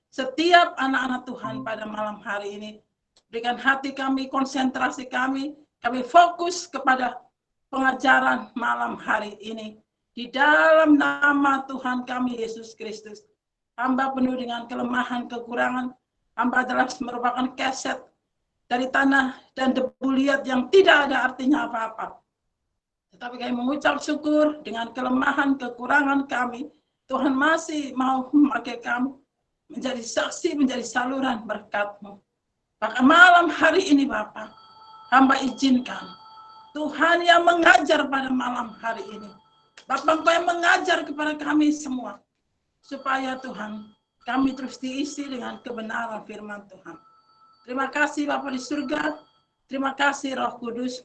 setiap anak-anak Tuhan pada malam hari ini. Berikan hati kami, konsentrasi kami fokus kepada pengajaran malam hari ini. Di dalam nama Tuhan kami Yesus Kristus. Hamba penuh dengan kelemahan, kekurangan. Hamba adalah merupakan keset dari tanah dan debu liat yang tidak ada artinya apa-apa. Tetapi kami mengucap syukur dengan kelemahan, kekurangan kami. Tuhan masih mau memakai kami menjadi saksi, menjadi saluran berkat-Mu. Maka malam hari ini Bapa, hamba izinkan Tuhan yang mengajar pada malam hari ini. Bapak Engkau yang mengajar kepada kami semua. Supaya Tuhan, kami terus diisi dengan kebenaran firman Tuhan. Terima kasih Bapa di surga. Terima kasih Roh Kudus.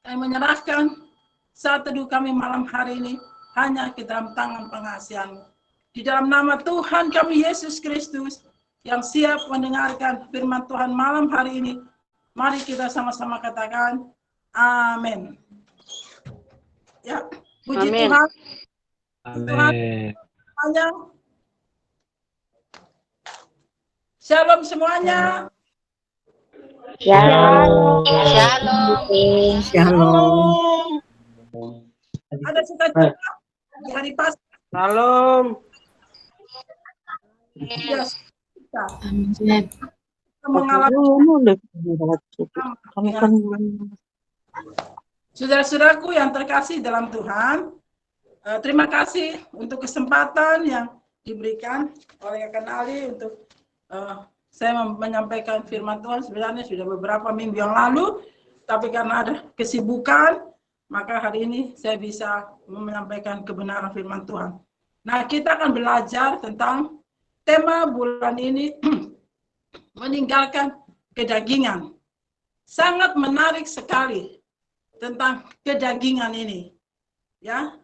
Kami menyerahkan saat teduh kami malam hari ini hanya ke dalam tangan pengasihan-Mu. Di dalam nama Tuhan kami Yesus Kristus yang siap mendengarkan firman Tuhan malam hari ini, mari kita sama-sama katakan amin. Ya, puji Amin. Tuhan. Amin. Semuanya. Shalom semuanya. Shalom. Shalom. Shalom. Ada sukacita di hari Paskah. Shalom. Ya, kita Amin. mengalami saudara-saudaraku yang terkasih dalam Tuhan. Terima kasih untuk kesempatan yang diberikan oleh Kak Ali untuk saya menyampaikan firman Tuhan. Sebenarnya sudah beberapa minggu yang lalu, tapi karena ada kesibukan, maka hari ini saya bisa menyampaikan kebenaran firman Tuhan. Nah, kita akan belajar tentang tema bulan ini, meninggalkan kedagingan. Sangat menarik sekali tentang kedagingan ini. Ya,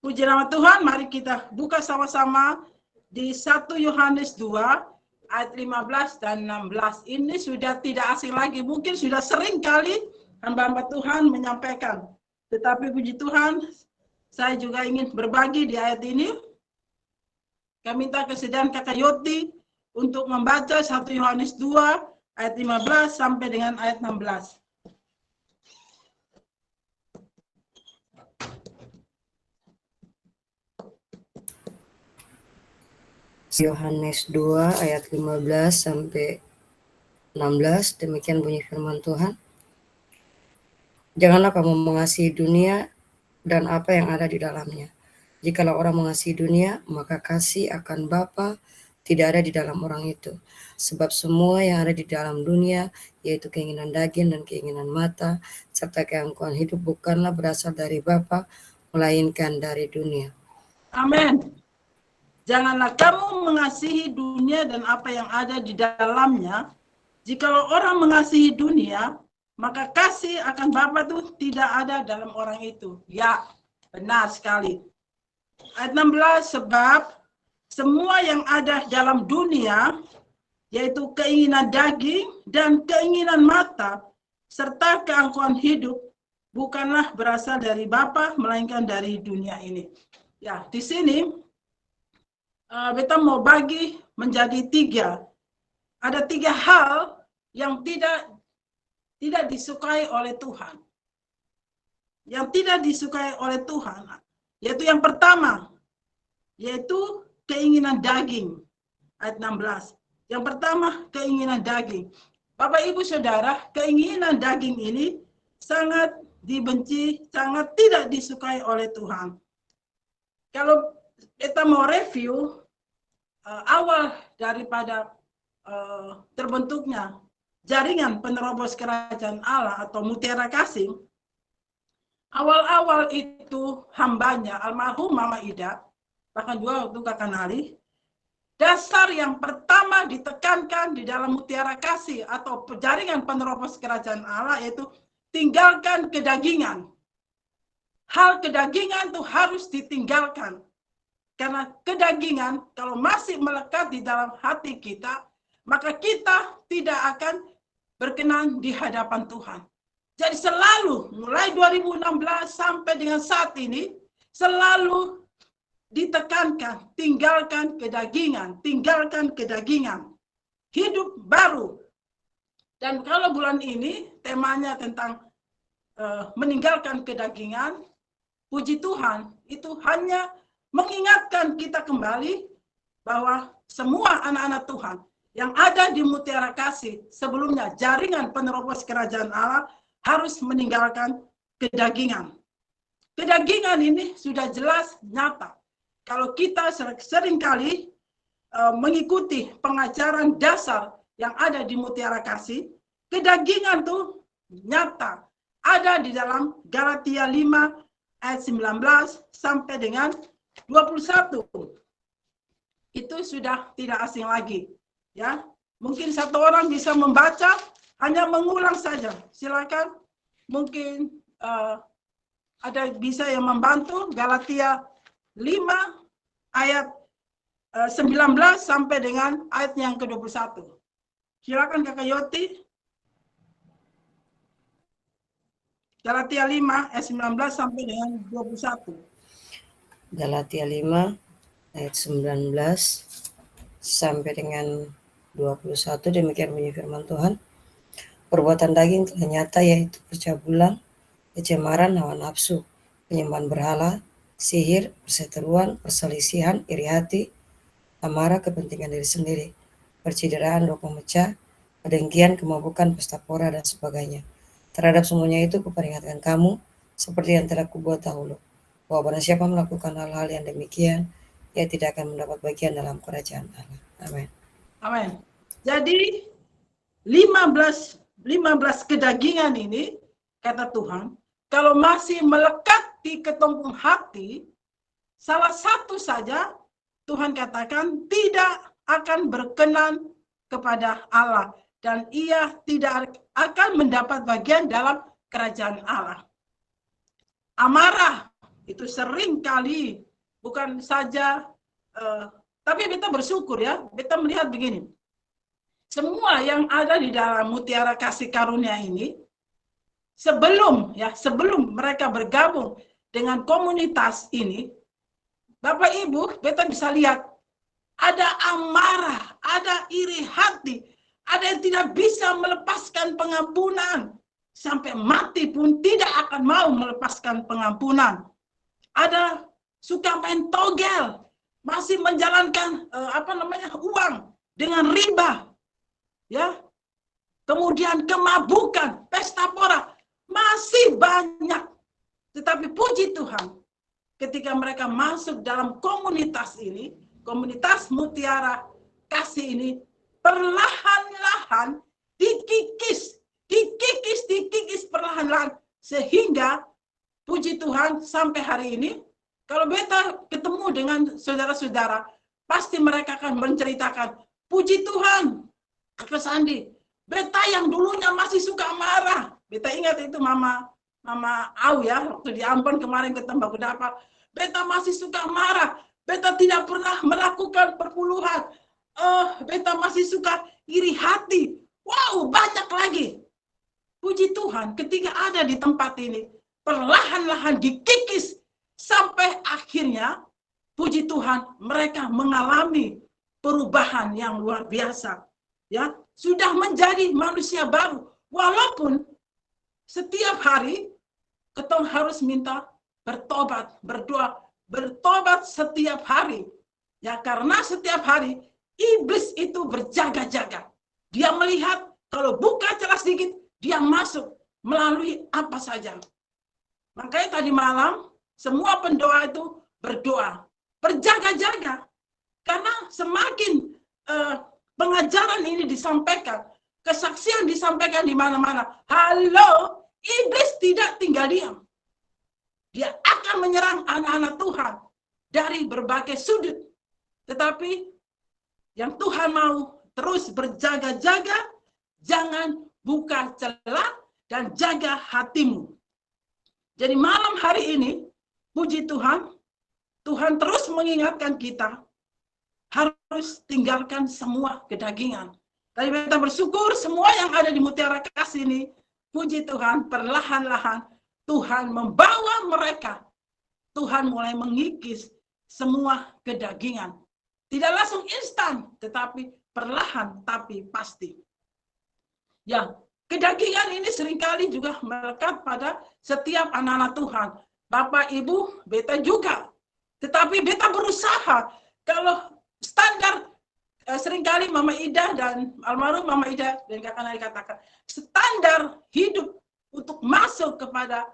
puji nama Tuhan, mari kita buka sama-sama di 1 Yohanes 2 ayat 15 dan 16. Ini sudah tidak asing lagi, mungkin sudah sering kali hamba-hamba Tuhan menyampaikan. Tetapi puji Tuhan, saya juga ingin berbagi di ayat ini. Kami minta kesediaan Kakak Yoti untuk membaca 1 Yohanes 2 ayat 15 sampai dengan ayat 16. Yohanes 2 ayat 15 sampai 16, demikian bunyi firman Tuhan. Janganlah kamu mengasihi dunia dan apa yang ada di dalamnya. Jikalau orang mengasihi dunia, maka kasih akan Bapa tidak ada di dalam orang itu. Sebab semua yang ada di dalam dunia, yaitu keinginan daging dan keinginan mata, serta keangkuhan hidup, bukanlah berasal dari Bapa, melainkan dari dunia. Amin. Janganlah kamu mengasihi dunia dan apa yang ada di dalamnya. Jikalau orang mengasihi dunia, maka kasih akan Bapa itu tidak ada dalam orang itu. Ya, benar sekali. Ayat 16, sebab semua yang ada dalam dunia, yaitu keinginan daging dan keinginan mata, serta keangkuhan hidup, bukanlah berasal dari Bapa, melainkan dari dunia ini. Ya, di sini kita mau bagi menjadi 3. Ada 3 hal yang tidak disukai oleh Tuhan. Yang tidak disukai oleh Tuhan, yaitu yang pertama, yaitu keinginan daging. Ayat 16. Yang pertama, keinginan daging. Bapak, Ibu, Saudara, keinginan daging ini sangat dibenci, sangat tidak disukai oleh Tuhan. Kalau kita mau review, awal daripada terbentuknya jaringan penerobos kerajaan Allah atau Mutiara Kasih, awal-awal itu hambanya almarhum Mama Ida, bahkan juga waktu Kakak Nali, dasar yang pertama ditekankan di dalam Mutiara Kasih atau jaringan penerobos kerajaan Allah yaitu tinggalkan kedagingan. Hal kedagingan itu harus ditinggalkan. Karena kedagingan kalau masih melekat di dalam hati kita, maka kita tidak akan berkenan di hadapan Tuhan. Jadi selalu mulai 2016 sampai dengan saat ini, selalu ditekankan, tinggalkan kedagingan, tinggalkan kedagingan. Hidup baru. Dan kalau bulan ini temanya tentang meninggalkan kedagingan, puji Tuhan, itu hanya mengingatkan kita kembali bahwa semua anak-anak Tuhan yang ada di Mutiara Kasih, sebelumnya jaringan penerobos kerajaan Allah, harus meninggalkan kedagingan. Kedagingan ini sudah jelas nyata. Kalau kita seringkali mengikuti pengajaran dasar yang ada di Mutiara Kasih, kedagingan tuh nyata. Ada di dalam Galatia 5 ayat 19 sampai dengan 21. Itu sudah tidak asing lagi. Ya, mungkin satu orang bisa membaca, hanya mengulang saja. Silakan. Mungkin ada bisa yang membantu. Galatia 5 ayat 19 sampai dengan ayat yang ke-21. Silakan Kakak Yoti. Galatia 5 ayat 19 sampai dengan 21. Galatia 5 ayat 19 sampai dengan 21, demikian bunyi firman Tuhan. Perbuatan daging telah nyata, yaitu percabulan, kecemaran, hawa nafsu, penyembahan berhala, sihir, perseteruan, perselisihan, iri hati, amarah, kepentingan diri sendiri, percideraan, roh pemecah, kedengkian, kemabukan, pesta pora, dan sebagainya. Terhadap semuanya itu kuperingatkan kamu, seperti yang telah kubuat dahulu, bahwa barang siapa melakukan hal-hal yang demikian, ia tidak akan mendapat bagian dalam kerajaan Allah. Amin. Amin. Jadi 15 kedagingan ini, kata Tuhan, kalau masih melekat di ketumpung hati, salah satu saja Tuhan katakan tidak akan berkenan kepada Allah, dan ia tidak akan mendapat bagian dalam kerajaan Allah. Amarah itu sering kali, bukan saja, tapi kita bersyukur ya, kita melihat begini. Semua yang ada di dalam Mutiara Kasih Karunia ini, sebelum mereka bergabung dengan komunitas ini, Bapak Ibu, kita bisa lihat ada amarah, ada iri hati, ada yang tidak bisa melepaskan pengampunan, sampai mati pun tidak akan mau melepaskan pengampunan. Ada suka main togel, masih menjalankan uang dengan riba, ya. Kemudian kemabukan, pesta pora, masih banyak. Tetapi puji Tuhan, ketika mereka masuk dalam komunitas ini, komunitas Mutiara Kasih ini, perlahan-lahan dikikis perlahan-lahan, sehingga puji Tuhan sampai hari ini, kalau beta ketemu dengan saudara-saudara, pasti mereka akan menceritakan, puji Tuhan, Kak Sandi, beta yang dulunya masih suka marah. Beta ingat itu Mama Au ya, waktu di Ambon kemarin ketemu aku dapat, beta masih suka marah, beta tidak pernah melakukan perpuluhan, beta masih suka iri hati. Wow, banyak lagi. Puji Tuhan, ketika ada di tempat ini, perlahan-lahan dikikis sampai akhirnya, puji Tuhan, mereka mengalami perubahan yang luar biasa. Ya, sudah menjadi manusia baru. Walaupun setiap hari kita harus minta bertobat, berdoa, bertobat setiap hari. Ya, karena setiap hari iblis itu berjaga-jaga. Dia melihat kalau buka celah sedikit, dia masuk melalui apa saja. Makanya tadi malam semua pendoa itu berdoa, berjaga-jaga. Karena semakin pengajaran ini disampaikan, kesaksian disampaikan di mana-mana. Halo, iblis tidak tinggal diam. Dia akan menyerang anak-anak Tuhan dari berbagai sudut. Tetapi yang Tuhan mau terus berjaga-jaga, jangan buka celah dan jaga hatimu. Jadi malam hari ini, puji Tuhan, Tuhan terus mengingatkan kita harus tinggalkan semua kedagingan. Tadi kita bersyukur semua yang ada di Mutiara Kasih ini, puji Tuhan, perlahan-lahan Tuhan membawa mereka. Tuhan mulai mengikis semua kedagingan. Tidak langsung instan, tetapi perlahan tapi pasti. Ya, kedagingan ini seringkali juga melekat pada setiap anak-anak Tuhan. Bapak, Ibu, beta juga. Tetapi beta berusaha. Kalau standar, seringkali Mama Ida dan almarhum Mama Ida dan kakak Nari katakan, standar hidup untuk masuk kepada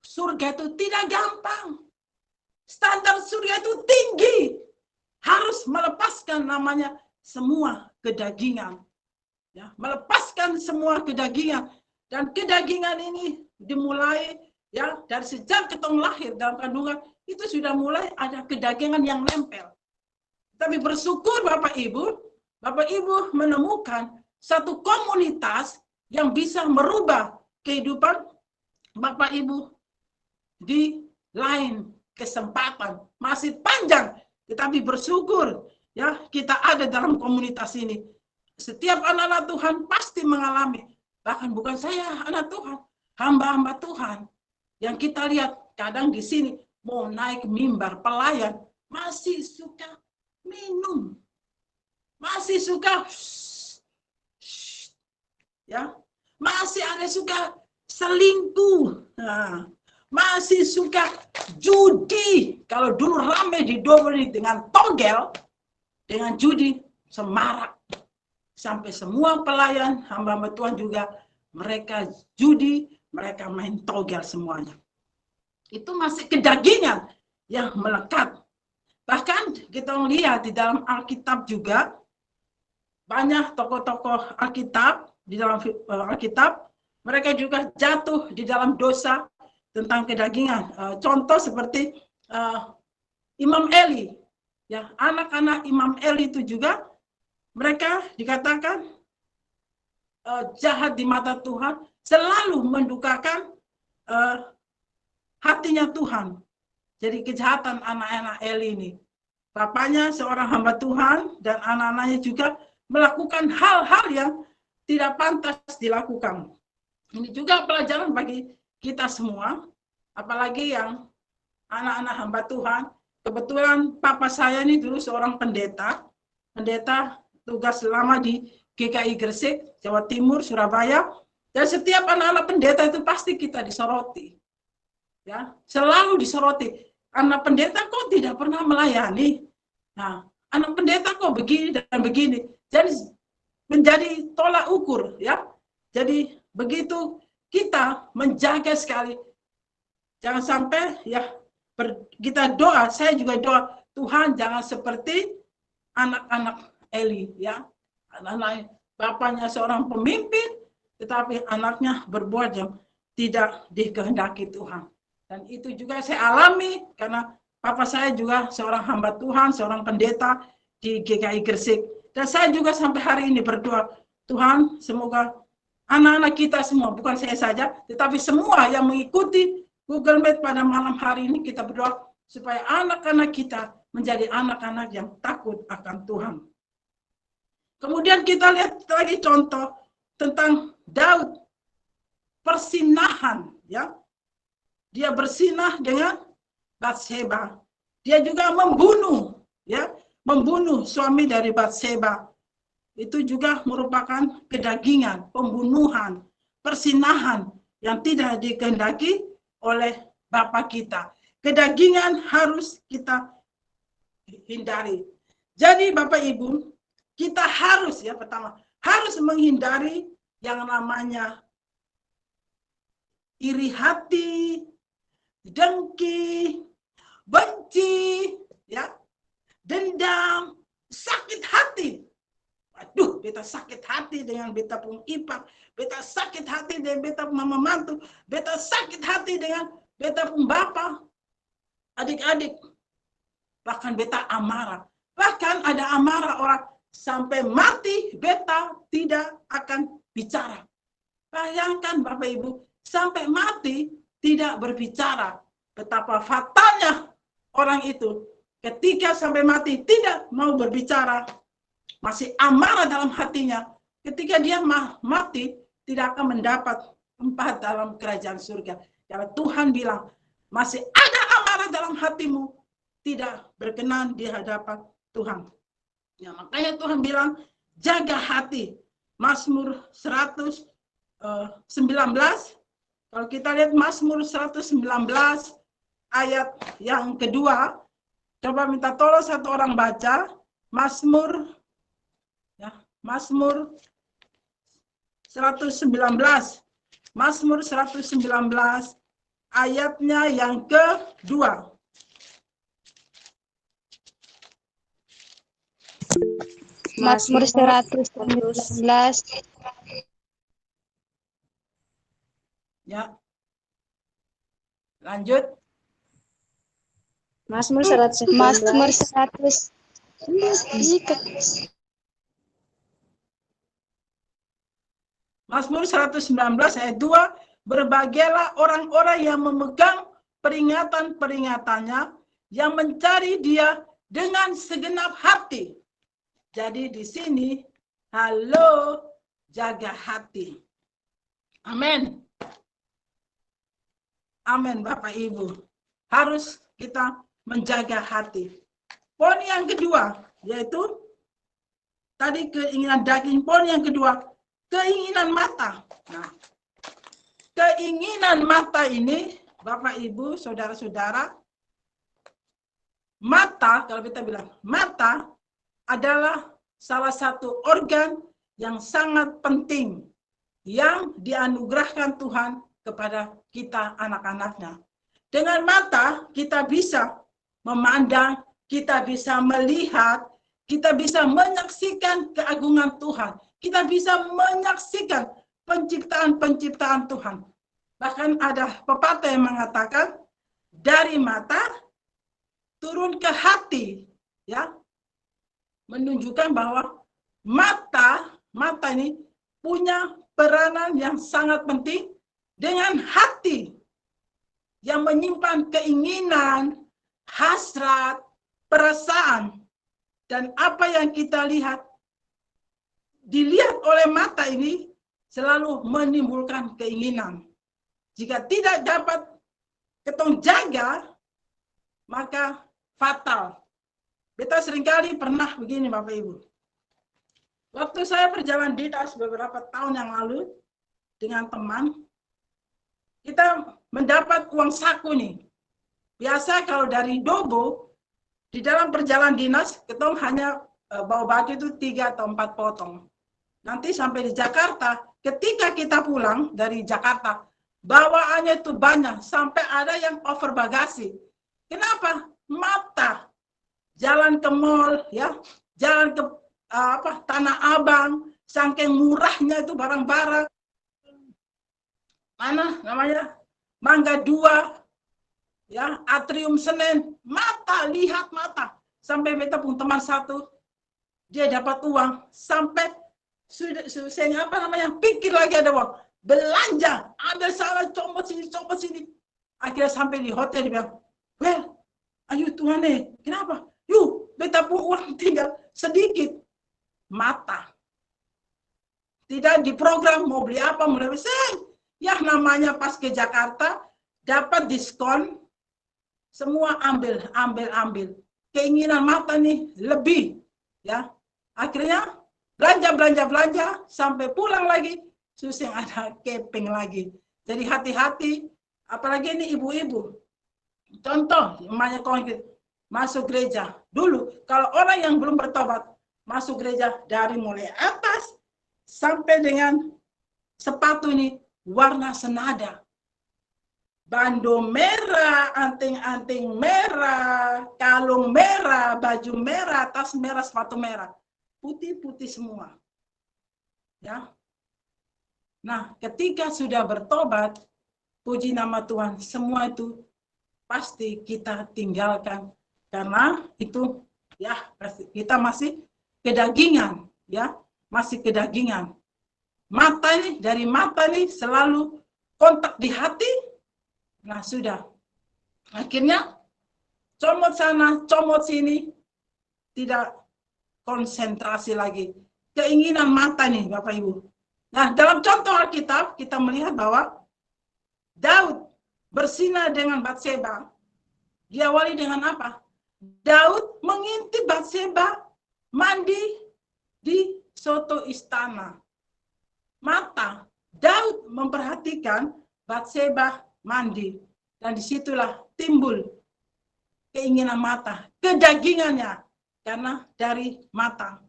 surga itu tidak gampang. Standar surga itu tinggi. Harus melepaskan namanya semua kedagingan. Ya, melepaskan semua kedagingan. Dan kedagingan ini dimulai ya dari sejak ketong lahir dalam kandungan, itu sudah mulai ada kedagingan yang nempel. Tapi bersyukur Bapak Ibu menemukan satu komunitas yang bisa merubah kehidupan Bapak Ibu di lain kesempatan. Masih panjang, tetapi bersyukur ya kita ada dalam komunitas ini. Setiap anak-anak Tuhan pasti mengalami, bahkan bukan saya anak Tuhan, hamba-hamba Tuhan yang kita lihat kadang di sini mau naik mimbar pelayan masih suka minum, masih suka ya, masih ada suka selingkuh, nah, masih suka judi. Kalau dulu ramai di Dobri dengan togel, dengan judi semarak. Sampai semua pelayan, hamba-hamba Tuhan juga, mereka judi, mereka main togel semuanya. Itu masih kedagingan yang melekat. Bahkan kita lihat di dalam Alkitab juga, banyak tokoh-tokoh Alkitab, di dalam Alkitab, mereka juga jatuh di dalam dosa tentang kedagingan. Contoh seperti Imam Eli. Ya, anak-anak Imam Eli itu juga, mereka dikatakan jahat di mata Tuhan, selalu mendukakan hatinya Tuhan. Jadi kejahatan anak-anak Eli ini. Bapaknya seorang hamba Tuhan dan anak-anaknya juga melakukan hal-hal yang tidak pantas dilakukan. Ini juga pelajaran bagi kita semua, apalagi yang anak-anak hamba Tuhan. Kebetulan papa saya ini dulu seorang pendeta tugas lama di GKI Gresik, Jawa Timur, Surabaya. Dan setiap anak-anak pendeta itu pasti kita disoroti. Ya, selalu disoroti. Anak pendeta kok tidak pernah melayani. Nah, anak pendeta kok begini dan begini. Jadi menjadi tolak ukur, ya. Jadi begitu kita menjaga sekali. Jangan sampai ya kita doa, saya juga doa, Tuhan jangan seperti anak-anak Eli, ya, anak-anak bapaknya seorang pemimpin, tetapi anaknya berbuat yang tidak dikehendaki Tuhan. Dan itu juga saya alami karena papa saya juga seorang hamba Tuhan, seorang pendeta di GKI Gresik. Dan saya juga sampai hari ini berdoa, Tuhan semoga anak-anak kita semua, bukan saya saja, tetapi semua yang mengikuti Google Meet pada malam hari ini, kita berdoa supaya anak-anak kita menjadi anak-anak yang takut akan Tuhan. Kemudian kita lihat lagi contoh tentang Daud, persinahan, ya. Dia bersinah dengan Batseba. Dia juga membunuh, ya, membunuh suami dari Batseba. Itu juga merupakan kedagingan, pembunuhan, persinahan yang tidak dikehendaki oleh Bapa kita. Kedagingan harus kita hindari. Jadi Bapak Ibu, kita harus ya pertama harus menghindari yang namanya iri hati, dengki, benci, ya, dendam, sakit hati. Aduh, beta sakit hati dengan beta pun ipak, beta sakit hati dengan beta mama mantu, beta sakit hati dengan beta pun bapak, adik-adik. Bahkan beta amarah. Bahkan ada amarah orang sampai mati beta tidak akan bicara. Bayangkan Bapak Ibu, sampai mati tidak berbicara. Betapa fatalnya orang itu. Ketika sampai mati tidak mau berbicara, masih amarah dalam hatinya. Ketika dia mati, tidak akan mendapat tempat dalam kerajaan surga. Karena Tuhan bilang, masih ada amarah dalam hatimu, tidak berkenan di hadapan Tuhan. Ya, makanya Tuhan bilang, jaga hati. Mazmur 119, kalau kita lihat Mazmur 119 ayat yang kedua, coba minta tolong satu orang baca Mazmur 119. Mazmur 119 ayatnya yang kedua. Mazmur 119. Ya. Lanjut. Mazmur 119. Mazmur 100. Mazmur 119 ayat 2, berbahagialah orang-orang yang memegang peringatan-peringatannya, yang mencari Dia dengan segenap hati. Jadi di sini, halo, jaga hati. Amin. Amin, Bapak Ibu. Harus kita menjaga hati. Poin yang kedua, yaitu tadi keinginan daging. Poin yang kedua, keinginan mata. Nah, keinginan mata ini, Bapak Ibu, saudara-saudara, mata, kalau kita bilang, mata adalah salah satu organ yang sangat penting yang dianugerahkan Tuhan kepada kita anak-anaknya. Dengan mata kita bisa memandang, kita bisa melihat, kita bisa menyaksikan keagungan Tuhan. Kita bisa menyaksikan penciptaan-penciptaan Tuhan. Bahkan ada pepatah yang mengatakan dari mata turun ke hati, ya, menunjukkan bahwa mata ini punya peranan yang sangat penting dengan hati yang menyimpan keinginan, hasrat, perasaan, dan apa yang kita lihat, dilihat oleh mata ini selalu menimbulkan keinginan. Jika tidak dapat ketong jaga, maka fatal. Beta seringkali pernah begini, Bapak Ibu. Waktu saya berjalan dinas beberapa tahun yang lalu dengan teman, kita mendapat uang saku nih. Biasa kalau dari Dobo, di dalam perjalanan dinas, ketong hanya bawa baju itu 3 atau 4 potong. Nanti sampai di Jakarta, ketika kita pulang dari Jakarta, bawaannya itu banyak, sampai ada yang over bagasi. Kenapa? Mata. Jalan ke mall, ya, jalan ke Tanah Abang, saking murahnya itu barang-barang. Mana namanya? Mangga 2, ya, Atrium Senen, mata, lihat mata. Sampai beta pun teman satu, dia dapat uang, sampai saya pikir lagi ada uang, belanja, ambil salah, comot sini. Akhirnya sampai di hotel, dia bilang, well, ayo Tuhan kenapa? Yuk, beta pun uang tinggal sedikit. Mata. Tidak diprogram mau beli apa, mau beli ya, namanya pas ke Jakarta, dapat diskon, semua ambil. Keinginan mata nih lebih, ya. Akhirnya belanja, sampai pulang lagi, susah ada keping lagi. Jadi hati-hati, apalagi ini ibu-ibu. Contoh, namanya masuk gereja. Dulu, kalau orang yang belum bertobat, masuk gereja dari mulai atas sampai dengan sepatu ini warna senada. Bando merah, anting-anting merah, kalung merah, baju merah, tas merah, sepatu merah. Putih-putih semua. Ya. Nah, ketika sudah bertobat, puji nama Tuhan, semua itu pasti kita tinggalkan. Karena itu, ya, kita masih kedagingan, ya, masih kedagingan. Mata ini, dari mata ini selalu kontak di hati. Nah, sudah. Akhirnya, comot sana, comot sini, tidak konsentrasi lagi. Keinginan mata nih, Bapak Ibu. Nah, dalam contoh Alkitab, kita melihat bahwa Daud bersinah dengan Batseba. Diawali dengan apa? Daud mengintip Batseba mandi di soto istana. Mata Daud memperhatikan Batseba mandi, dan disitulah timbul keinginan mata, kedagingannya, karena dari mata.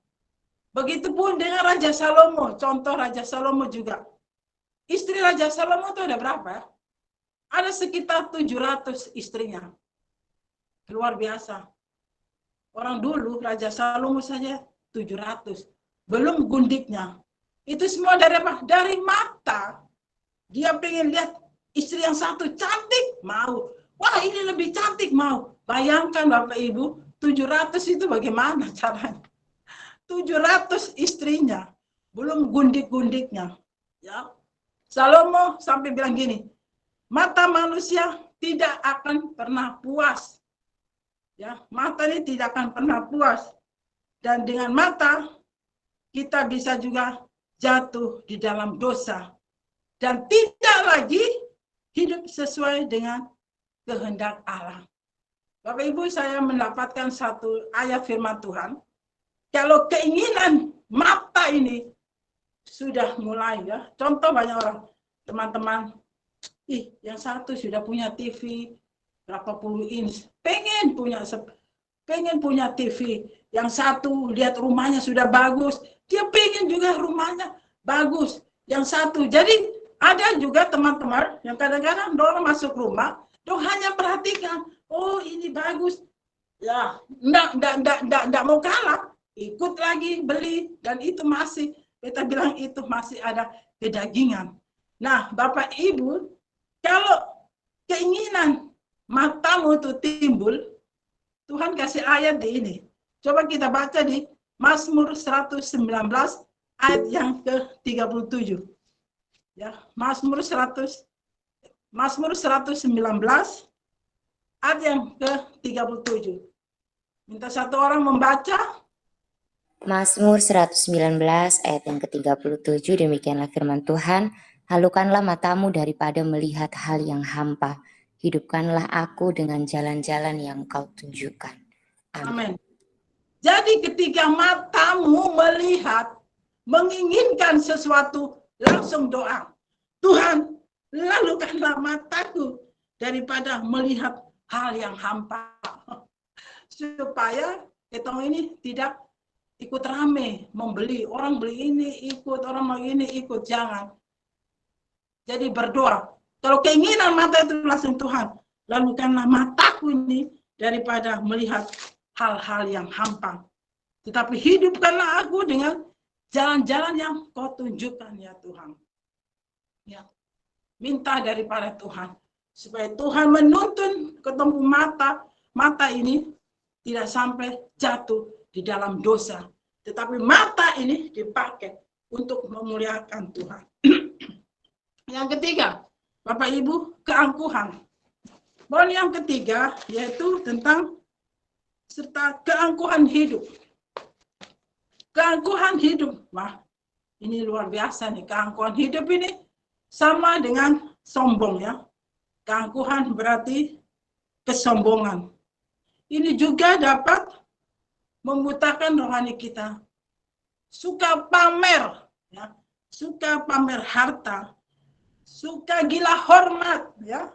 Begitupun dengan Raja Salomo, contoh Raja Salomo juga. Istri Raja Salomo itu ada berapa? Ada sekitar 700 istrinya. Luar biasa. Orang dulu Raja Salomo saja 700. Belum gundiknya. Itu semua dari apa? Dari mata. Dia pengen lihat istri yang satu cantik, mau. Wah, ini lebih cantik, mau. Bayangkan Bapak Ibu, 700 itu bagaimana caranya? 700 istrinya, belum gundik-gundiknya. Ya. Salomo sampai bilang gini, mata manusia tidak akan pernah puas. Ya, mata ini tidak akan pernah puas. Dan dengan mata kita bisa juga jatuh di dalam dosa dan tidak lagi hidup sesuai dengan kehendak Allah. Bapak Ibu, saya mendapatkan satu ayat firman Tuhan. Kalau keinginan mata ini sudah mulai, ya. Contoh banyak orang, teman-teman, yang satu sudah punya TV berapa puluh inch, pengen punya TV. Yang satu lihat rumahnya sudah bagus, dia pengen juga rumahnya bagus. Yang satu, jadi ada juga teman-teman yang kadang-kadang orang masuk rumah, dong hanya perhatikan, oh ini bagus, ya, enggak mau kalah, ikut lagi beli, dan itu masih, kita bilang itu masih ada kedagingan. Nah, Bapak Ibu, kalau keinginan matamu itu timbul, Tuhan kasih ayat di ini. Coba kita baca di Mazmur 119 ayat yang ke-37. Ya, Mazmur 119 ayat yang ke-37. Minta satu orang membaca. Mazmur 119 ayat yang ke-37, demikianlah firman Tuhan, halukanlah matamu daripada melihat hal yang hampa, hidupkanlah aku dengan jalan-jalan yang kau tunjukkan. Amin. Jadi ketika matamu melihat, menginginkan sesuatu, langsung doa. Tuhan, lalukanlah mataku daripada melihat hal yang hampa. Supaya kita ini tidak ikut rame membeli, orang beli ini ikut, orang mau ini ikut, jangan. Jadi berdoa. Kalau keinginan mata itu langsung Tuhan, lalukanlah mataku ini daripada melihat hal-hal yang hampa. Tetapi hidupkanlah aku dengan jalan-jalan yang kau tunjukkan ya Tuhan. Ya. Minta daripada Tuhan supaya Tuhan menuntun ketemu mata ini tidak sampai jatuh di dalam dosa, tetapi mata ini dipakai untuk memuliakan Tuhan. Yang ketiga, Bapak Ibu, keangkuhan. Poin yang ketiga yaitu tentang serta keangkuhan hidup. Keangkuhan hidup, wah, ini luar biasa nih. Keangkuhan hidup ini sama dengan sombong ya. Keangkuhan berarti kesombongan. Ini juga dapat membutakan rohani kita. Suka pamer, ya, suka pamer harta, suka gila hormat, ya,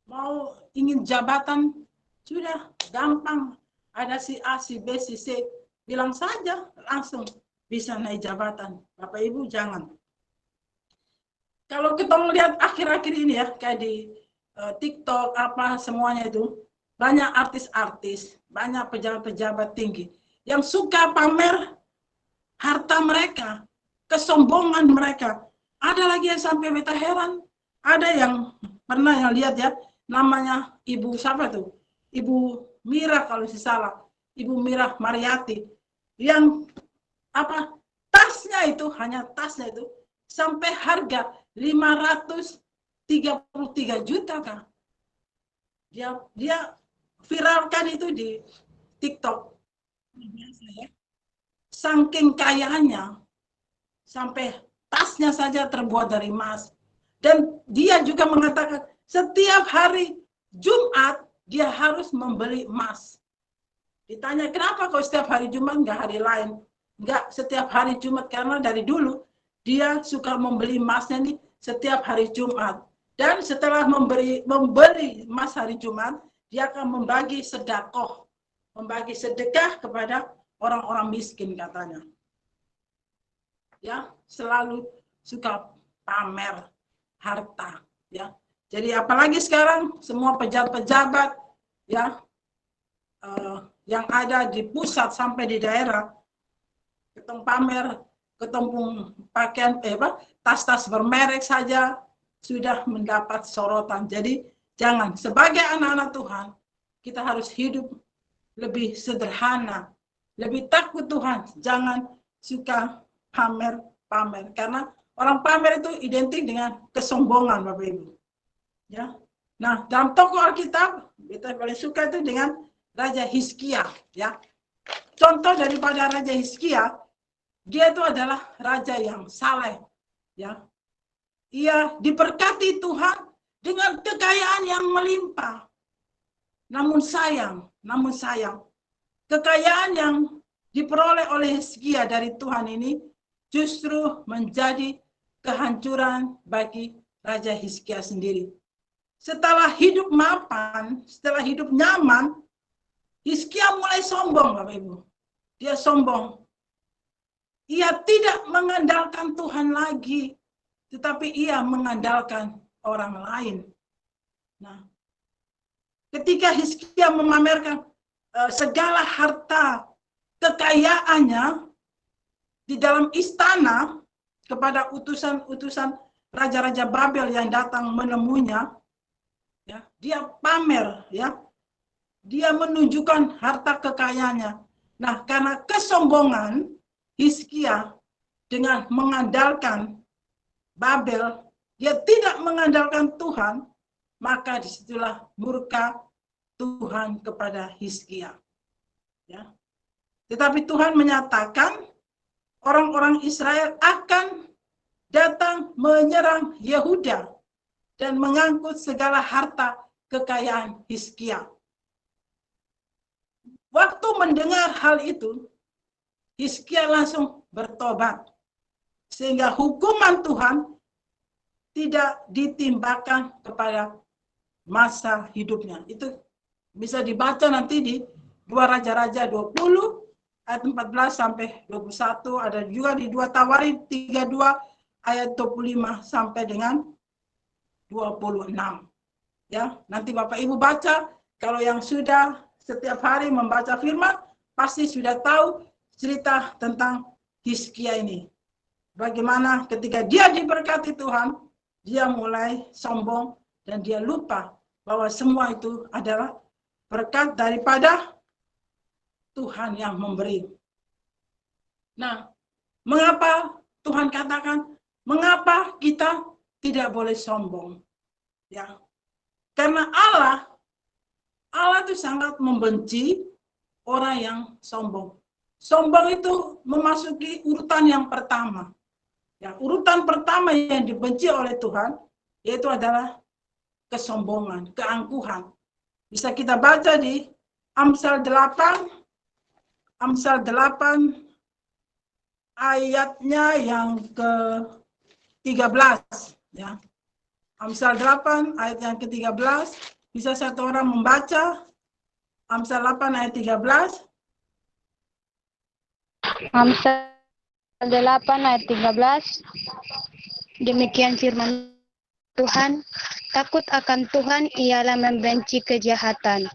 mau ingin jabatan sudah gampang. Ada si A, si B, si C, bilang saja langsung bisa naik jabatan. Bapak Ibu jangan. Kalau kita melihat akhir-akhir ini ya, kayak di TikTok apa semuanya itu, banyak artis-artis, banyak pejabat-pejabat tinggi yang suka pamer harta mereka, kesombongan mereka. Ada lagi yang sampai beta heran, ada yang pernah yang lihat ya, namanya Ibu siapa tuh? Ibu Mira kalau salah, Ibu Mira Mariati, yang apa tasnya itu, hanya tasnya itu sampai harga 533 juta kan. Dia viralkan itu di TikTok. Saking kayanya sampai tasnya saja terbuat dari emas. Dan dia juga mengatakan setiap hari Jumat dia harus membeli emas. Ditanya, kenapa kau setiap hari Jumat nggak hari lain? Nggak setiap hari Jumat, karena dari dulu dia suka membeli emasnya nih setiap hari Jumat. Dan setelah membeli emas hari Jumat, dia akan membagi sedekah, membagi sedekah kepada orang-orang miskin katanya. Ya, selalu suka pamer harta, ya. Jadi apalagi sekarang semua pejabat-pejabat, ya, yang ada di pusat sampai di daerah, ketemu pamer, ketemu pakaian tas-tas bermerek saja sudah mendapat sorotan. Jadi jangan, sebagai anak-anak Tuhan, kita harus hidup lebih sederhana, lebih takut Tuhan. Jangan suka pamer-pamer, karena orang pamer itu identik dengan kesombongan, Bapak Ibu. Ya. Nah, dalam tokoh Alkitab kita paling suka itu dengan Raja Hizkia, ya. Contoh daripada Raja Hizkia, dia itu adalah raja yang saleh, ya. Ia diberkati Tuhan dengan kekayaan yang melimpah. Namun sayang, kekayaan yang diperoleh oleh Hizkia dari Tuhan ini justru menjadi kehancuran bagi Raja Hizkia sendiri. Setelah hidup mapan, setelah hidup nyaman, Hizkia mulai sombong, Bapak Ibu. Dia sombong. Ia tidak mengandalkan Tuhan lagi, tetapi ia mengandalkan orang lain. Nah, ketika Hizkia memamerkan segala harta kekayaannya di dalam istana kepada utusan-utusan raja-raja Babel yang datang menemuinya, ya, dia pamer, ya. Dia menunjukkan harta kekayaannya. Nah, karena kesombongan Hizkia dengan mengandalkan Babel, dia tidak mengandalkan Tuhan, maka disitulah murka Tuhan kepada Hizkia. Ya. Tetapi Tuhan menyatakan orang-orang Israel akan datang menyerang Yehuda dan mengangkut segala harta kekayaan Hizkia. Waktu mendengar hal itu, Hizkia langsung bertobat, sehingga hukuman Tuhan tidak ditimpakan kepada masa hidupnya. Itu bisa dibaca nanti di 2 Raja-Raja 20 ayat 14 sampai 21, ada juga di 2 Tawarik 32 ayat 25 sampai dengan 26. Ya, nanti Bapak Ibu baca. Kalau yang sudah setiap hari membaca firman, pasti sudah tahu cerita tentang Hizkia ini. Bagaimana ketika dia diberkati Tuhan, dia mulai sombong dan dia lupa bahwa semua itu adalah berkat daripada Tuhan yang memberi. Nah, mengapa Tuhan katakan, mengapa kita tidak boleh sombong? Ya, karena Allah itu sangat membenci orang yang sombong. Sombong itu memasuki urutan yang pertama. Ya, urutan pertama yang dibenci oleh Tuhan yaitu adalah kesombongan, keangkuhan. Bisa kita baca di Amsal 8 ayatnya yang ke-13, ya. Amsal 8 ayat yang ke-13, bisa satu orang membaca Amsal 8 ayat 13. Amsal 8 ayat 13. Demikian firman Tuhan, takut akan Tuhan ialah membenci kejahatan.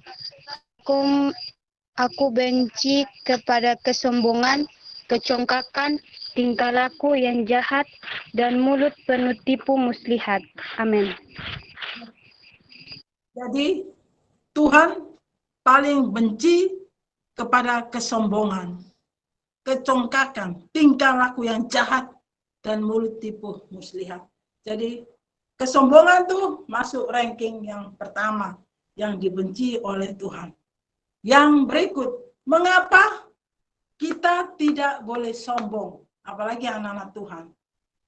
Aku benci kepada kesombongan, kecongkakan, tingkah laku yang jahat, dan mulut penuh tipu muslihat. Amin. Jadi Tuhan paling benci kepada kesombongan, kecongkakan, tingkah laku yang jahat, dan mulut tipu muslihat. Jadi kesombongan tuh masuk ranking yang pertama yang dibenci oleh Tuhan. Yang berikut, mengapa kita tidak boleh sombong, apalagi anak-anak Tuhan?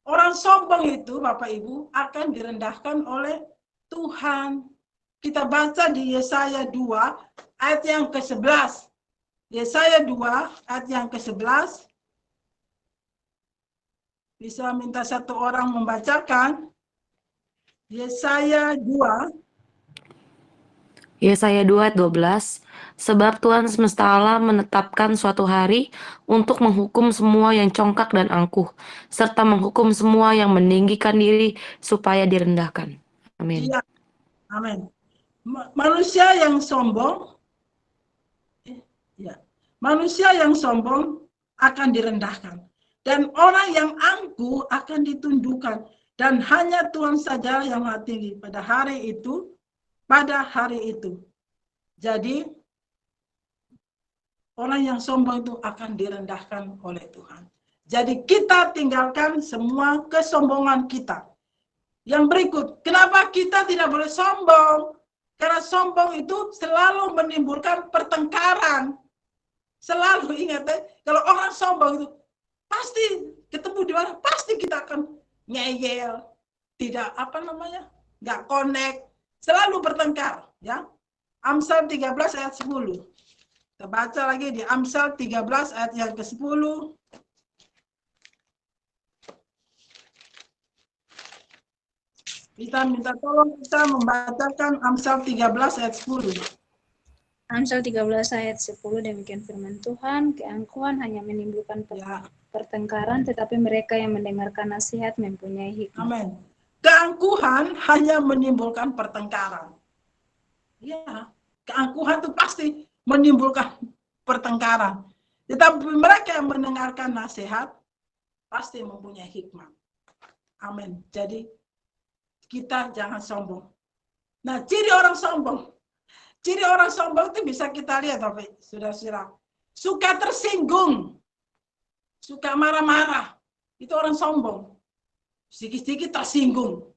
Orang sombong itu, Bapak Ibu, akan direndahkan oleh Tuhan. Kita baca di Yesaya 2 ayat yang ke-11. Yesaya 2 ayat yang ke-11. Bisa minta satu orang membacakan. Yesaya 2. Yesaya 2 ayat 12. Sebab Tuhan semesta alam menetapkan suatu hari untuk menghukum semua yang congkak dan angkuh, serta menghukum semua yang meninggikan diri supaya direndahkan. Amin. Iya. Amin. Manusia yang sombong, ya, manusia yang sombong akan direndahkan, dan orang yang angkuh akan ditundukkan, dan hanya Tuhan saja yang maha tinggi pada hari itu. Jadi orang yang sombong itu akan direndahkan oleh Tuhan. Jadi kita tinggalkan semua kesombongan kita. Yang berikut, kenapa kita tidak boleh sombong? Karena sombong itu selalu menimbulkan pertengkaran. Selalu ingat ya, kalau orang sombong itu pasti ketemu di mana, pasti kita akan ngeyel, tidak nggak connect, selalu bertengkar, ya. Amsal 13 ayat 10. Kita baca lagi di Amsal 13 ayat yang ke-10. Kita minta tolong kita membacakan Amsal 13 ayat 10. Amsal 13 ayat 10, demikian firman Tuhan, keangkuhan hanya menimbulkan pertengkaran, tetapi mereka yang mendengarkan nasihat mempunyai hikmat. Amin. Keangkuhan hanya menimbulkan pertengkaran. Ya, keangkuhan itu pasti menimbulkan pertengkaran. Tetapi mereka yang mendengarkan nasihat pasti mempunyai hikmat. Amin. Jadi kita jangan sombong. Nah, ciri orang sombong itu bisa kita lihat, saudara-saudara. Suka tersinggung, suka marah-marah. Itu orang sombong. Sedikit-sedikit tersinggung.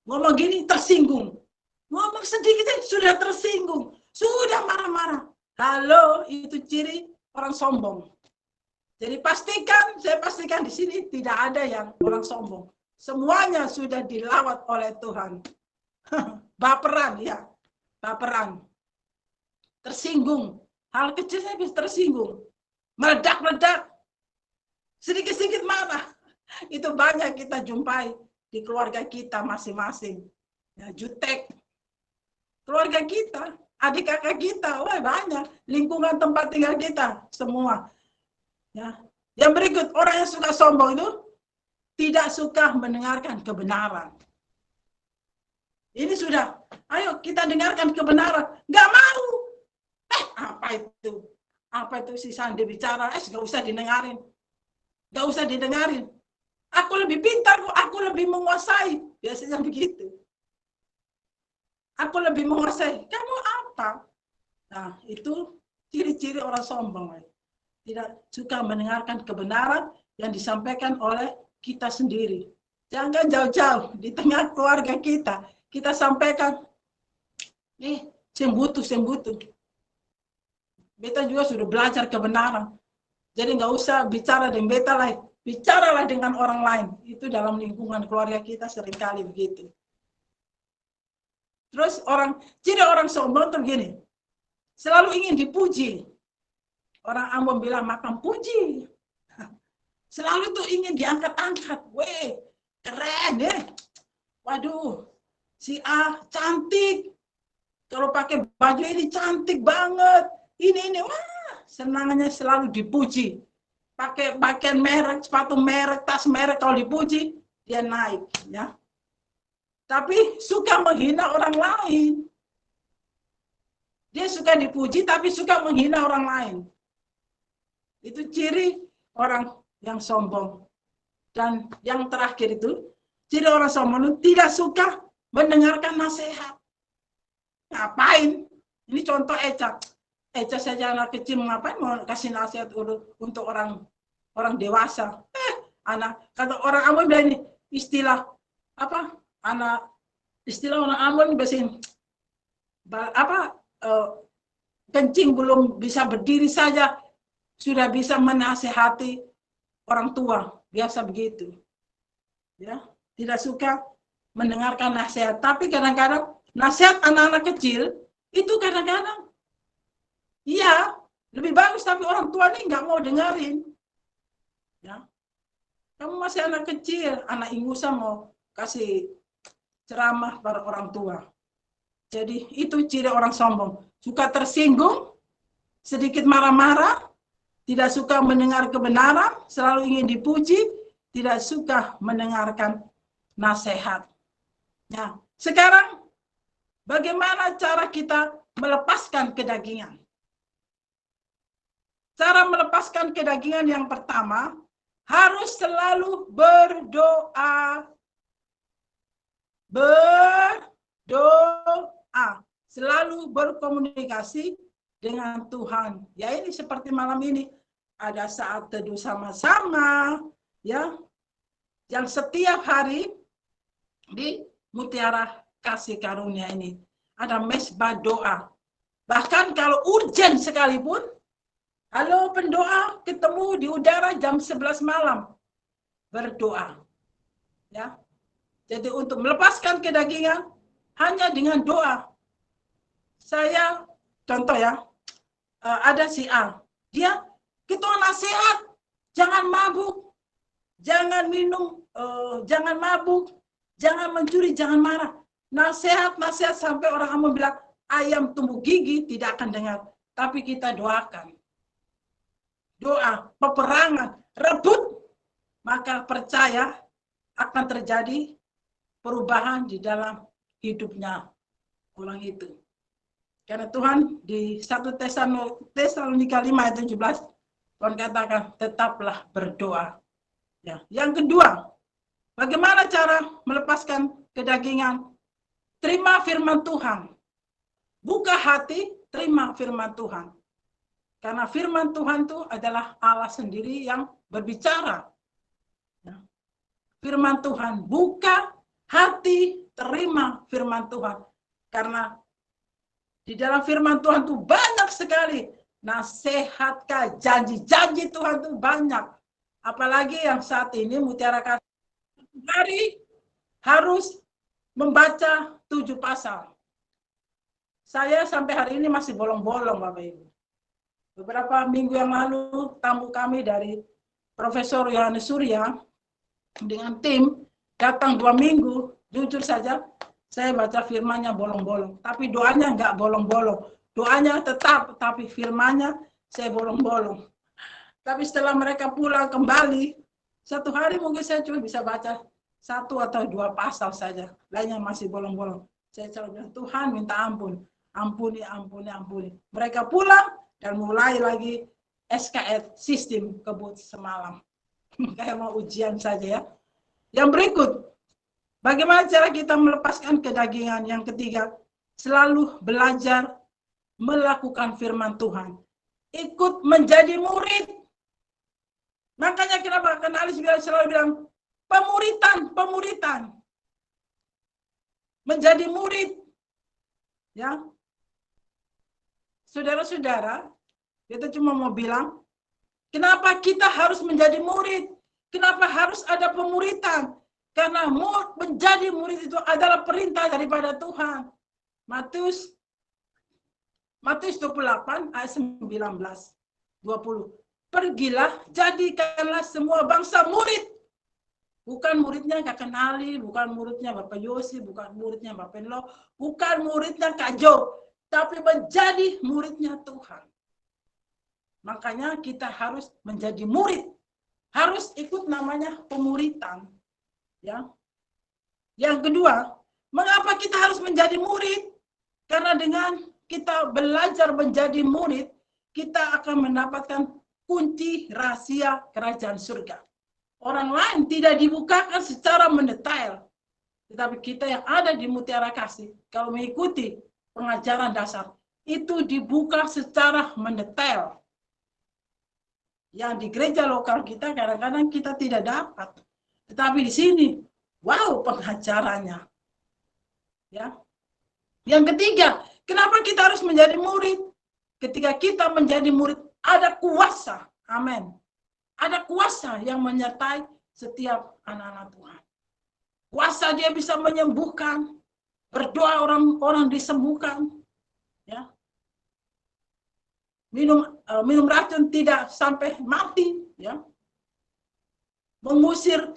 Ngomong gini tersinggung. Ngomong sedikit sudah tersinggung. Sudah marah-marah. Halo, itu ciri orang sombong. Jadi saya pastikan di sini tidak ada yang orang sombong. Semuanya sudah dilawat oleh Tuhan. Baperan, ya. Baperan. Tersinggung. Hal kecil saya bisa tersinggung. Meledak-meledak. Sedikit-sedikit marah. Itu banyak kita jumpai di keluarga kita masing-masing. Ya, jutek. Keluarga kita, adik kakak kita, wah banyak. Lingkungan tempat tinggal kita, semua. Ya. Yang berikut, orang yang suka sombong itu tidak suka mendengarkan kebenaran. Ini sudah, ayo kita dengarkan kebenaran. Nggak mau. Apa itu? Apa itu si Sandi bicara? Nggak usah didengarin. Nggak usah didengarin. Aku lebih pintar kok, aku lebih menguasai. Biasanya begitu. Aku lebih menguasai. Kamu apa? Nah, itu ciri-ciri orang sombong. Tidak suka mendengarkan kebenaran yang disampaikan oleh kita sendiri. Jangan jauh-jauh di tengah keluarga kita. Kita sampaikan, sembutu. Beta juga sudah belajar kebenaran. Jadi nggak usah bicara dengan beta lain. Bicaralah dengan orang lain. Itu dalam lingkungan keluarga kita seringkali begitu. Terus ciri orang sombong tuh gini. Selalu ingin dipuji. Orang Ambon bilang makan puji. Selalu tuh ingin diangkat-angkat. Weh, keren deh. Waduh, si A cantik. Kalau pakai baju ini cantik banget. Ini, wah, senangnya selalu dipuji. Pakai pakaian merek, sepatu merek, tas merek, kalau dipuji, dia naik. Ya. Tapi suka menghina orang lain. Dia suka dipuji, tapi suka menghina orang lain. Itu ciri orang yang sombong. Dan yang terakhir itu, ciri orang sombong itu tidak suka mendengarkan nasihat. Ngapain? Ini contoh Eca. Eca saja anak kecil, ngapain mau kasih nasihat untuk orang dewasa? Kata orang Ambon bilang ini, istilah orang Ambon biasanya kencing belum bisa berdiri saja sudah bisa menasihati orang tua, biasa begitu. Ya, tidak suka mendengarkan nasihat, tapi kadang-kadang nasihat anak-anak kecil itu kadang-kadang iya, Lebih bagus, tapi orang tua nih nggak mau dengerin. Ya, kamu masih anak kecil, anak ingusan mau kasih ceramah pada orang tua. Jadi itu ciri orang sombong. Suka tersinggung, sedikit marah-marah, tidak suka mendengar kebenaran, selalu ingin dipuji, tidak suka mendengarkan nasihat. Nah, sekarang bagaimana cara kita melepaskan kedagingan? Cara melepaskan kedagingan yang pertama, harus selalu berdoa. Berdoa. Selalu berkomunikasi dengan Tuhan. Ya, ini seperti malam ini. Ada saat teduh sama-sama, ya, yang setiap hari di Mutiara Kasih Karunia ini ada mesbah doa. Bahkan kalau urgent sekalipun, halo pendoa, ketemu di udara jam 11 malam, berdoa. Ya, jadi untuk melepaskan kedagingan hanya dengan doa. Saya contoh ya, ada si A, dia ketua nasihat, jangan mabuk, jangan minum, jangan mabuk, jangan mencuri, jangan marah. Nasihat sampai orang Ambon bilang ayam tumbuh gigi tidak akan dengar. Tapi kita doakan. Doa, peperangan, rebut, maka percaya akan terjadi perubahan di dalam hidupnya orang itu. Karena Tuhan di 1 Tesalonika 5 ayat 17, Tuhan katakan tetaplah berdoa. Ya. Yang kedua, bagaimana cara melepaskan kedagingan? Terima firman Tuhan. Buka hati, terima firman Tuhan. Karena firman Tuhan itu adalah Allah sendiri yang berbicara. Ya. Firman Tuhan, buka hati, terima firman Tuhan. Karena di dalam firman Tuhan itu banyak sekali nasihat, janji-janji Tuhan itu banyak. Apalagi yang saat ini Mutiara Kasih hari harus membaca 7 pasal. Saya sampai hari ini masih bolong-bolong, Bapak Ibu. Beberapa minggu yang lalu tamu kami dari Profesor Yohanes Surya dengan tim datang 2 minggu, jujur saja saya baca firmannya bolong-bolong, tapi doanya enggak bolong-bolong. Doanya tetap, tapi firmannya saya bolong-bolong. Tapi setelah mereka pulang kembali, 1 hari mungkin saya cuma bisa baca 1 atau 2 pasal saja, lainnya masih bolong-bolong. Saya selalu bilang, Tuhan minta ampun, ampuni, ampuni, ampuni. Mereka pulang dan mulai lagi SKS, sistem kebut semalam. Kayak mau ujian saja ya. Yang berikut, bagaimana cara kita melepaskan kedagingan? Yang ketiga, selalu belajar melakukan firman Tuhan. Ikut menjadi murid. Makanya kenapa Kanalis selalu bilang, pemuritan. Menjadi murid. Ya. Saudara-saudara, kita cuma mau bilang, kenapa kita harus menjadi murid? Kenapa harus ada pemuritan? Karena menjadi murid itu adalah perintah daripada Tuhan. Matius 28 ayat 19, 20. Pergilah, jadikanlah semua bangsa murid. Bukan muridnya Kak Kenali, bukan muridnya Bapak Yosi, bukan muridnya Bapak Enlo, bukan muridnya Kak Jo, tapi menjadi muridnya Tuhan. Makanya kita harus menjadi murid. Harus ikut namanya pemuritan. Ya. Yang kedua, mengapa kita harus menjadi murid? Karena dengan kita belajar menjadi murid, kita akan mendapatkan kunci rahasia kerajaan surga. Orang lain tidak dibukakan secara mendetail. Tetapi kita yang ada di Mutiara Kasih, kalau mengikuti pengajaran dasar, itu dibuka secara mendetail. Yang di gereja lokal kita kadang-kadang kita tidak dapat. Tetapi di sini, wow pengajarannya. Ya. Yang ketiga, kenapa kita harus menjadi murid? Ketika kita menjadi murid, ada kuasa. Amin. Ada kuasa yang menyertai setiap anak-anak Tuhan. Kuasa dia bisa menyembuhkan. Berdoa orang-orang disembuhkan. Ya. minum racun tidak sampai mati, ya. Mengusir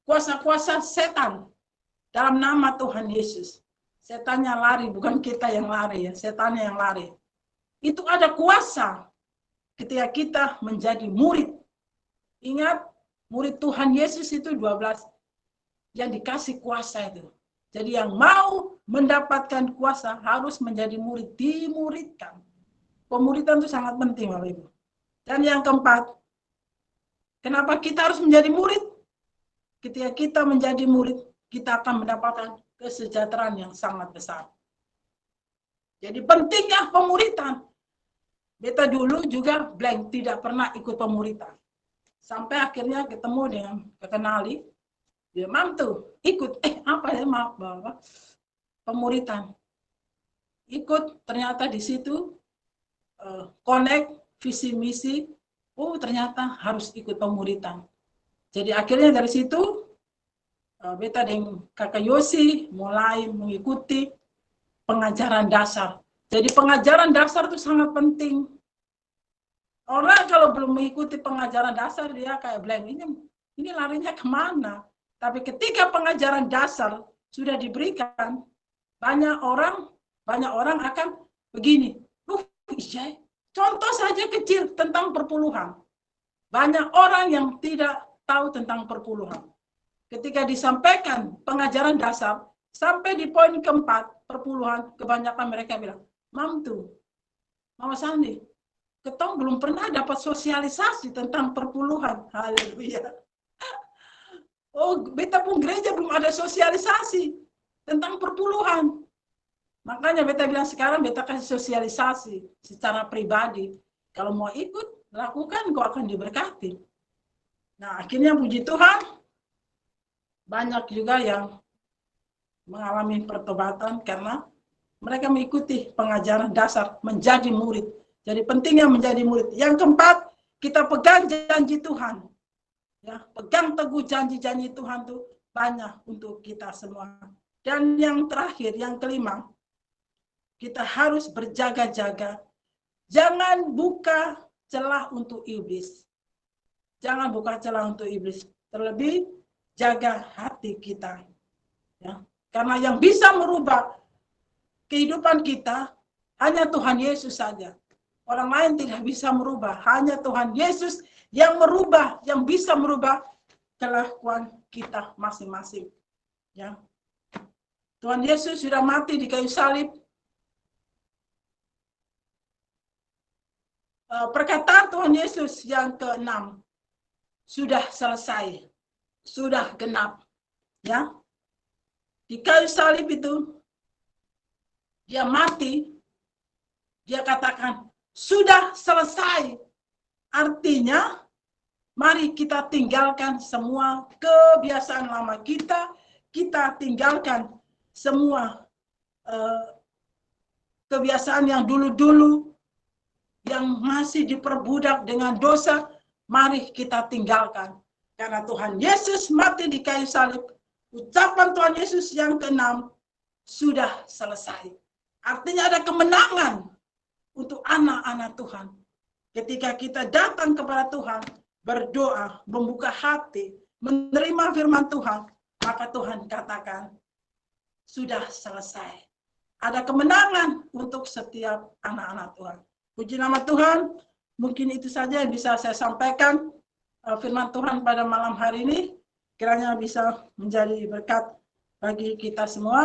kuasa-kuasa setan dalam nama Tuhan Yesus. Setannya lari, bukan kita yang lari, ya. Setannya yang lari. Itu ada kuasa ketika kita menjadi murid. Ingat, murid Tuhan Yesus itu 12 yang dikasih kuasa itu. Jadi yang mau mendapatkan kuasa harus menjadi murid, dimuridkan. Pemuridan itu sangat penting, Bapak Ibu. Dan yang keempat, kenapa kita harus menjadi murid? Ketika kita menjadi murid, kita akan mendapatkan kesejahteraan yang sangat besar. Jadi pentingnya pemuridan. Beta dulu juga blank, tidak pernah ikut pemuridan. Sampai akhirnya ketemu dengan kekenali, dia mantu, ikut, apa ya, maaf Bapak, pemuridan. Ikut, ternyata di situ, connect, visi misi, ternyata harus ikut pemuridan. Jadi akhirnya dari situ, beta dengan Kakak Yosi mulai mengikuti pengajaran dasar. Jadi pengajaran dasar itu sangat penting. Orang kalau belum mengikuti pengajaran dasar, dia kayak blank, ini larinya kemana? Tapi ketika pengajaran dasar sudah diberikan, banyak orang akan begini. Contoh saja kecil tentang perpuluhan. Banyak orang yang tidak tahu tentang perpuluhan. Ketika disampaikan pengajaran dasar, sampai di poin keempat, perpuluhan, kebanyakan mereka bilang, Mama Sandi, ketong belum pernah dapat sosialisasi tentang perpuluhan. Haleluya. Beta pun gereja belum ada sosialisasi tentang perpuluhan. Makanya beta bilang sekarang beta kasih sosialisasi secara pribadi. Kalau mau ikut, lakukan, kau akan diberkati. Nah, akhirnya puji Tuhan, banyak juga yang mengalami pertobatan karena mereka mengikuti pengajaran dasar menjadi murid. Jadi pentingnya menjadi murid. Yang keempat, kita pegang janji Tuhan. Ya, pegang teguh janji-janji Tuhan itu banyak untuk kita semua. Dan yang terakhir, yang kelima, kita harus berjaga-jaga. Jangan buka celah untuk iblis. Jangan buka celah untuk iblis. Terlebih, jaga hati kita. Ya. Karena yang bisa merubah kehidupan kita, hanya Tuhan Yesus saja. Orang lain tidak bisa merubah. Hanya Tuhan Yesus yang merubah, yang bisa merubah kelakuan kita masing-masing. Ya. Tuhan Yesus sudah mati di kayu salib. Perkataan Tuhan Yesus yang ke-6 sudah selesai, sudah genap, ya. Di kayu salib itu dia mati, dia katakan sudah selesai. Artinya mari kita tinggalkan semua kebiasaan lama kita tinggalkan semua kebiasaan yang dulu-dulu yang masih diperbudak dengan dosa, mari kita tinggalkan. Karena Tuhan Yesus mati di kayu salib, ucapan Tuhan Yesus yang ke-6 sudah selesai. Artinya ada kemenangan untuk anak-anak Tuhan. Ketika kita datang kepada Tuhan, berdoa, membuka hati, menerima firman Tuhan, maka Tuhan katakan, sudah selesai. Ada kemenangan untuk setiap anak-anak Tuhan. Puji nama Tuhan, mungkin itu saja yang bisa saya sampaikan. Firman Tuhan pada malam hari ini, kiranya bisa menjadi berkat bagi kita semua.